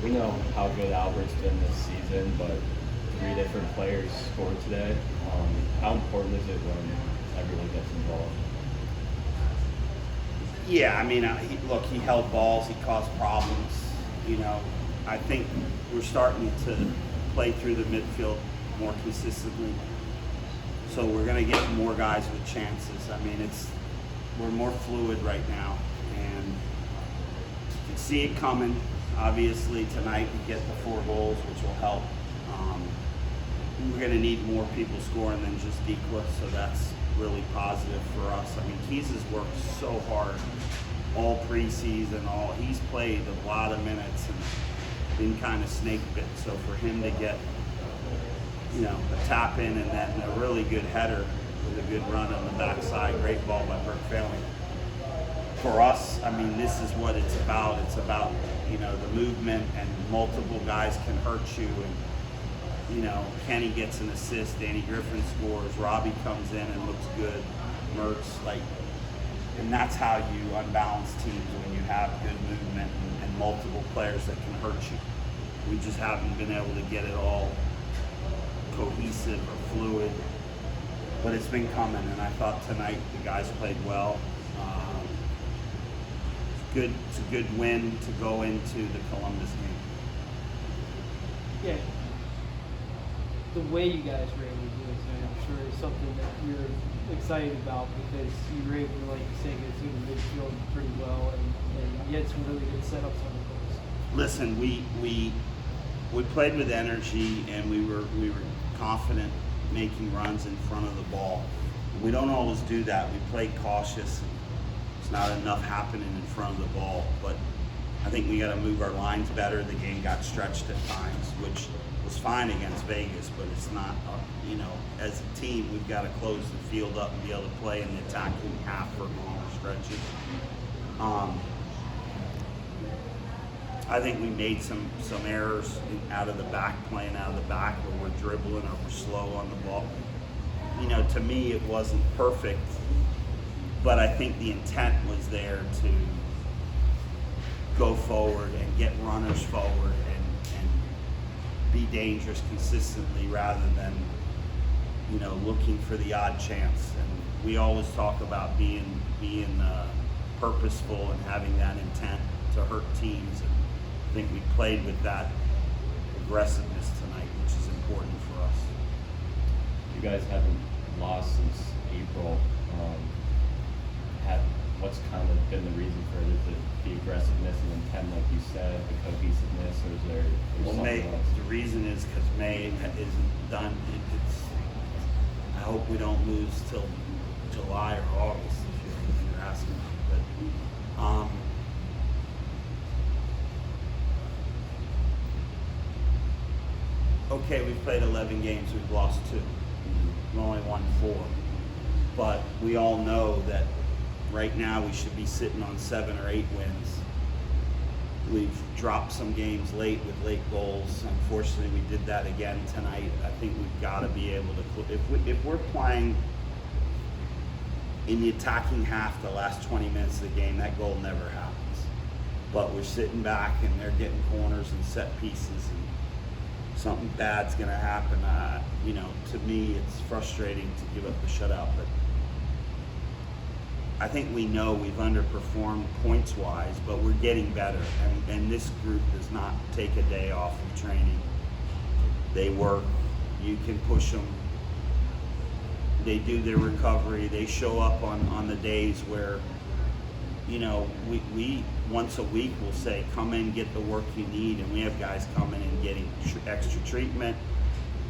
We know how good Albert's been this season, but 3 different players scored today. How important is it when everyone gets involved? Yeah, I mean, he held balls, he caused problems. You know, I think we're starting to play through the midfield more consistently. So we're going to get more guys with chances. I mean, we're more fluid right now, and you can see it coming. Obviously, tonight we get the 4 goals, which will help. We're going to need more people scoring than just Dikla, so that's really positive for us. I mean, Keys has worked so hard all preseason. He's played a lot of minutes and been kind of snake bit. So for him to get, a tap in and then a really good header with a good run on the backside, great ball by Burke Failing. For us, I mean, this is what it's about. It's about, the movement, and multiple guys can hurt you. And, Kenny gets an assist, Danny Griffin scores, Robbie comes in and looks good, Mertz, and that's how you unbalance teams, when you have good movement and multiple players that can hurt you. We just haven't been able to get it all cohesive or fluid, but it's been coming, and I thought tonight the guys played well. It's a good win to go into the Columbus game. Yeah. The way you guys were able to do it tonight, I'm sure is something that you're excited about, because you were able to, like you say, get through the midfield pretty well, and you had some really good setups on the goals. Listen, we played with energy, and we were confident making runs in front of the ball. We don't always do that. We played cautious. It's not enough happening in front of the ball, but I think we got to move our lines better. The game got stretched at times, which was fine against Vegas, but it's not, as a team, we've got to close the field up and be able to play in the attacking half for longer stretches. I think we made some errors out of the back, playing out of the back, where we're dribbling or we're slow on the ball. To me, it wasn't perfect, but I think the intent was there to go forward and get runners forward and be dangerous consistently, rather than, looking for the odd chance. And we always talk about being purposeful and having that intent to hurt teams. And I think we played with that aggressiveness tonight, which is important for us. You guys haven't lost since April. What's kind of been the reason for it? Is it the aggressiveness and intent, like you said, the cohesiveness, or is there something else? The reason is because May isn't done. I hope we don't lose till July or August, if you're asking me. But okay, we've played 11 games. We've lost 2. We've only won 4. But we all know that right now we should be sitting on 7 or 8 wins. We've dropped some games late with late goals. Unfortunately, we did that again tonight. I think we've got to be able to, if we're playing in the attacking half the last 20 minutes of the game, that goal never happens. But we're sitting back and they're getting corners and set pieces, and something bad's going to happen. To me, it's frustrating to give up the shutout, but I think we know we've underperformed points-wise, but we're getting better. And this group does not take a day off of training. They work. You can push them. They do their recovery. They show up on the days where, we once a week will say, come in, get the work you need. And we have guys coming and getting extra treatment,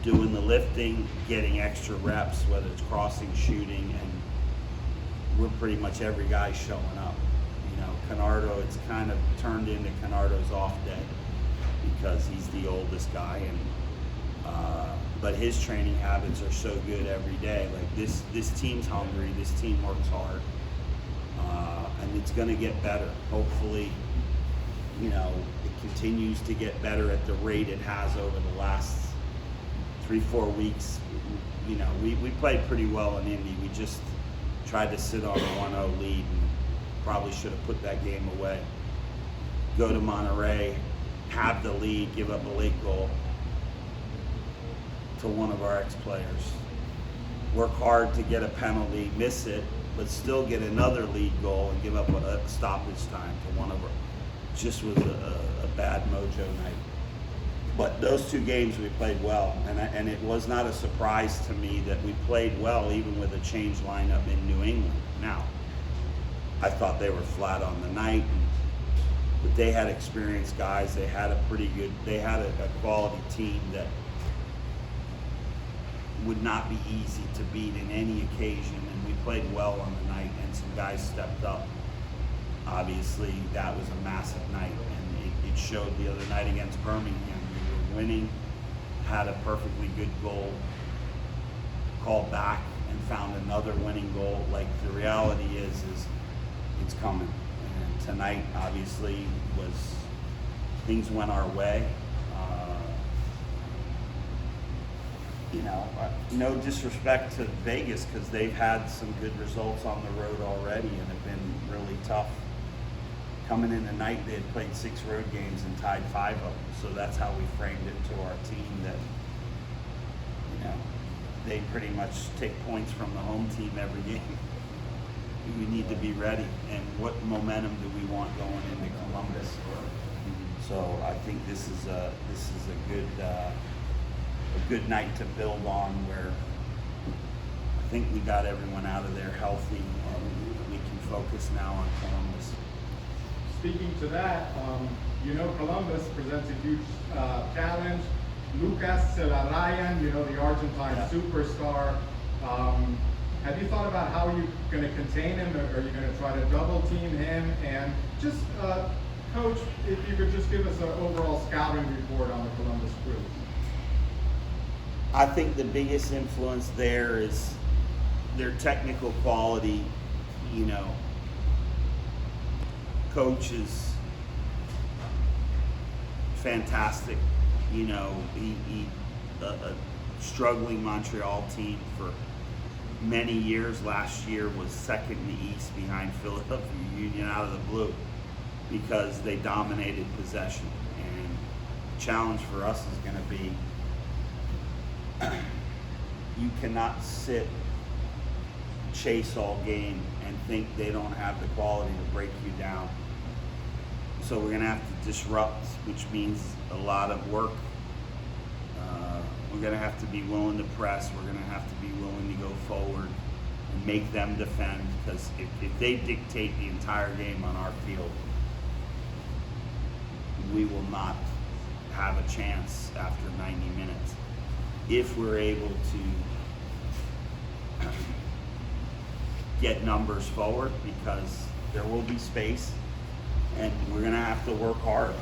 doing the lifting, getting extra reps, whether it's crossing, shooting, and we're pretty much every guy showing up. Canardo, it's kind of turned into Canardo's off day because he's the oldest guy, and but his training habits are so good every day. Like this team's hungry, this team works hard, and it's going to get better. Hopefully, it continues to get better at the rate it has over the last 3-4 weeks. We played pretty well in Indy. We just tried to sit on a 1-0 lead and probably should have put that game away. Go to Monterey, have the lead, give up a late goal to one of our ex-players. Work hard to get a penalty, miss it, but still get another lead goal and give up a stoppage time to one of our. Just was a bad mojo night. But those 2 games we played well, and it was not a surprise to me that we played well even with a changed lineup in New England. Now, I thought they were flat on the night, but they had experienced guys. They had a quality team that would not be easy to beat in any occasion, and we played well on the night, and some guys stepped up. Obviously, that was a massive night, and it showed the other night against Birmingham. We were winning, had a perfectly good goal, called back, and found another winning goal. Like, the reality is it's coming. And tonight, obviously, things went our way. No disrespect to Vegas, because they've had some good results on the road already and have been really tough. Coming in tonight, they had played 6 road games and tied 5 of them. So that's how we framed it to our team, that they pretty much take points from the home team every game. We need to be ready. And what momentum do we want going into Columbus? So I think this is a good night to build on, where I think we got everyone out of there healthy, and we can focus now on Columbus. Speaking to that, Columbus presents a huge challenge. Lucas Celarrayan, the Argentine superstar. Have you thought about how you're going to contain him? Are you going to try to double team him? And just, Coach, if you could just give us an overall scouting report on the Columbus Crew. I think the biggest influence there is their technical quality. Coach is fantastic. He a struggling Montreal team for many years. Last year was second in the East behind Philadelphia Union out of the blue, because they dominated possession. And the challenge for us is going to be, you cannot chase all game and think they don't have the quality to break you down. So we're going to have to disrupt, which means a lot of work. We're going to have to be willing to press. We're going to have to be willing to go forward and make them defend, because if they dictate the entire game on our field, we will not have a chance after 90 minutes. If we're able to get numbers forward, because there will be space, and we're going to have to work hard,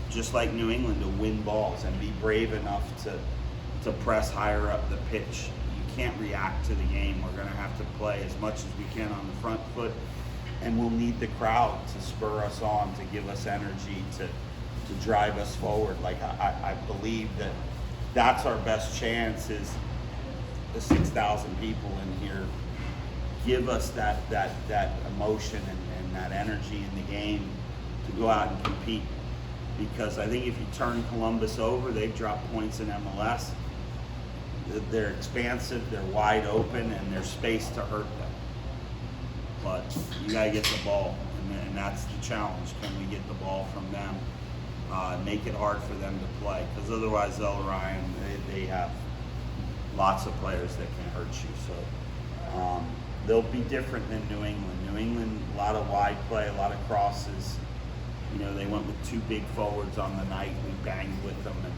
just like New England, to win balls and be brave enough to press higher up the pitch. You can't react to the game. We're going to have to play as much as we can on the front foot, and we'll need the crowd to spur us on, to give us energy, to drive us forward. Like, I believe that's our best chance, is the 6,000 people in here give us that emotion and that energy in the game to go out and compete. Because I think if you turn Columbus over, they've dropped points in MLS. They're expansive, they're wide open, and there's space to hurt them. But you gotta get the ball, and that's the challenge. Can we get the ball from them? Make it hard for them to play, because otherwise Ryan, they have lots of players that can hurt you. So they'll be different than New England. New England, a lot of wide play, a lot of crosses. They went with 2 big forwards on the night. We banged with them, and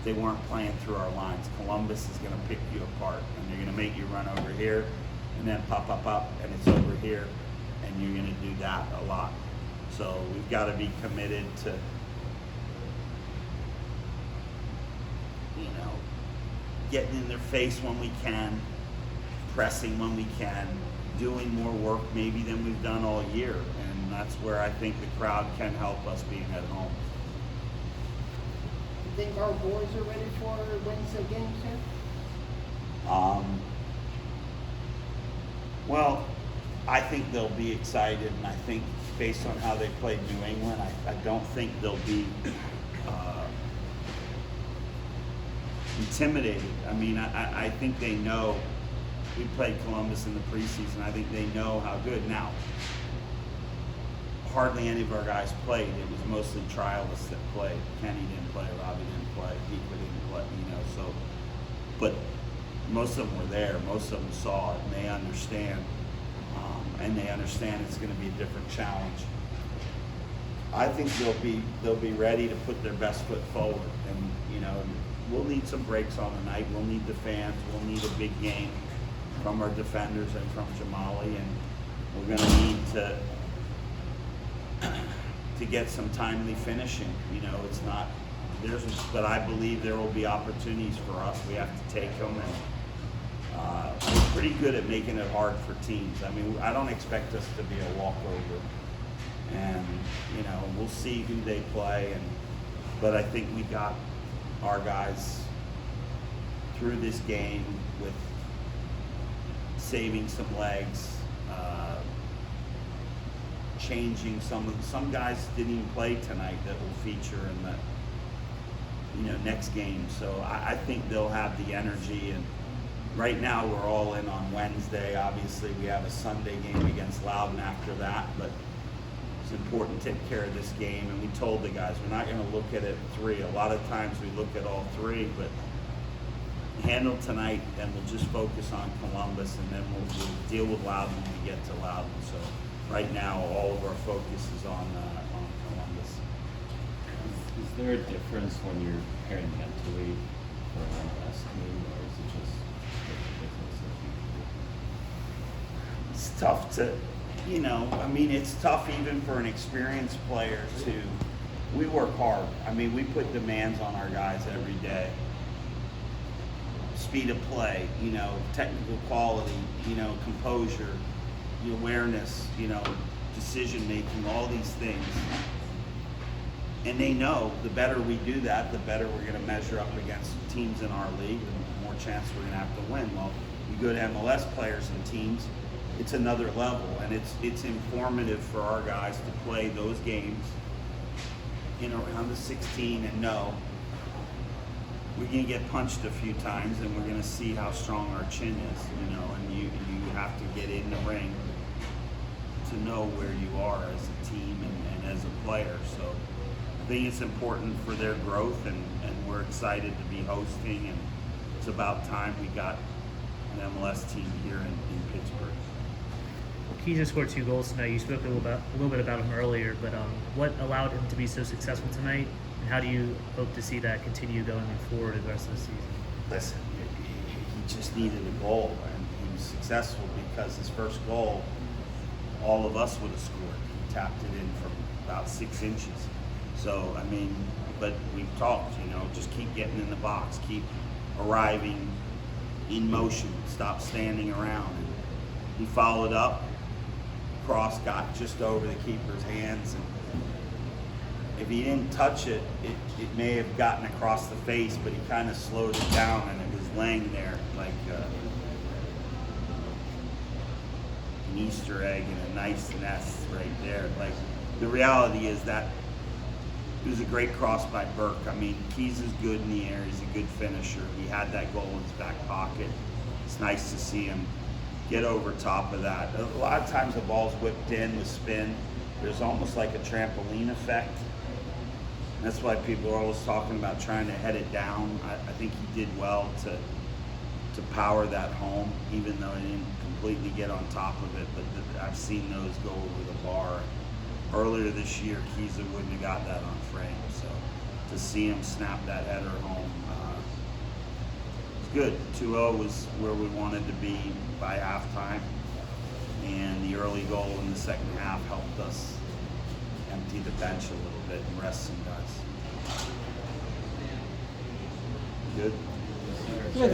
they weren't playing through our lines. Columbus is going to pick you apart, and they're going to make you run over here, and then pop, and it's over here, and you're going to do that a lot. So we've got to be committed to, getting in their face when we can, pressing when we can, doing more work maybe than we've done all year. And that's where I think the crowd can help us being at home. You think our boys are ready for Wednesday games here? Well, I think they'll be excited, and I think based on how they played New England, I don't think they'll be intimidated. I mean, I think they know. We played Columbus in the preseason. I think they know how good. Now, hardly any of our guys played. It was mostly trialists that played. Kenny didn't play, Robbie didn't play, Piqua didn't play, so. But most of them were there. Most of them saw it, and they understand. And they understand it's going to be a different challenge. I think they'll be ready to put their best foot forward, and we'll need some breaks on the night. We'll need the fans. We'll need a big game from our defenders and from Jamali, and we're going to need to get some timely finishing. It's not but I believe there will be opportunities for us. We have to take them, and we're pretty good at making it hard for teams. I mean, I don't expect us to be a walkover, and we'll see who they play, but I think we got our guys through this game with saving some legs, changing some guys didn't even play tonight that will feature in the next game. So I think they'll have the energy, and right now we're all in on Wednesday. Obviously we have a Sunday game against Loudon after that, but it's important to take care of this game, and we told the guys we're not going to look at it 3. A lot of times we look at all 3, but handle tonight, and we'll just focus on Columbus, and then we'll deal with Loudon when we get to Loudon. So right now all of our focus is on Columbus. Is there a difference when you're preparing mentally for an MLS team, or is it just business? It's tough to, it's tough even for an experienced player to, we work hard. I mean, we put demands on our guys every day. Speed of play, technical quality, composure, awareness, decision making, all these things. And they know the better we do that, the better we're going to measure up against teams in our league, the more chance we're going to have to win. Well, you go to MLS players and teams, it's another level, and it's informative for our guys to play those games in around the 16 and know we're going to get punched a few times, and we're going to see how strong our chin is, and you have to get in the ring to know where you are as a team and as a player. So I think it's important for their growth, and we're excited to be hosting, and it's about time we got an MLS team here in Pittsburgh. Well, Kiza scored 2 goals tonight. You spoke a little bit about him earlier, but what allowed him to be so successful tonight, and how do you hope to see that continue going forward the rest of the season? Listen, he just needed a goal, and he was successful because his first goal, all of us would have scored. He tapped it in from about 6 inches. So, I mean, but we've talked, just keep getting in the box, keep arriving in motion, stop standing around. And he followed up, cross got just over the keeper's hands, and if he didn't touch it, it may have gotten across the face, but he kind of slowed it down, and it was laying there like an Easter egg in a nice nest right there. Like, the reality is that it was a great cross by Burke. I mean, Keys is good in the air. He's a good finisher. He had that goal in his back pocket. It's nice to see him get over top of that. A lot of times the ball's whipped in with spin. There's almost like a trampoline effect. And that's why people are always talking about trying to head it down. I think he did well to power that home, even though he didn't completely get on top of it. But I've seen those go over the bar. Earlier this year, Kiza wouldn't have got that on frame. So to see him snap that header home, it's good. 2-0 was where we wanted to be by halftime, and the early goal in the second half helped us empty the bench a little bit and rest some guys. Good? Good.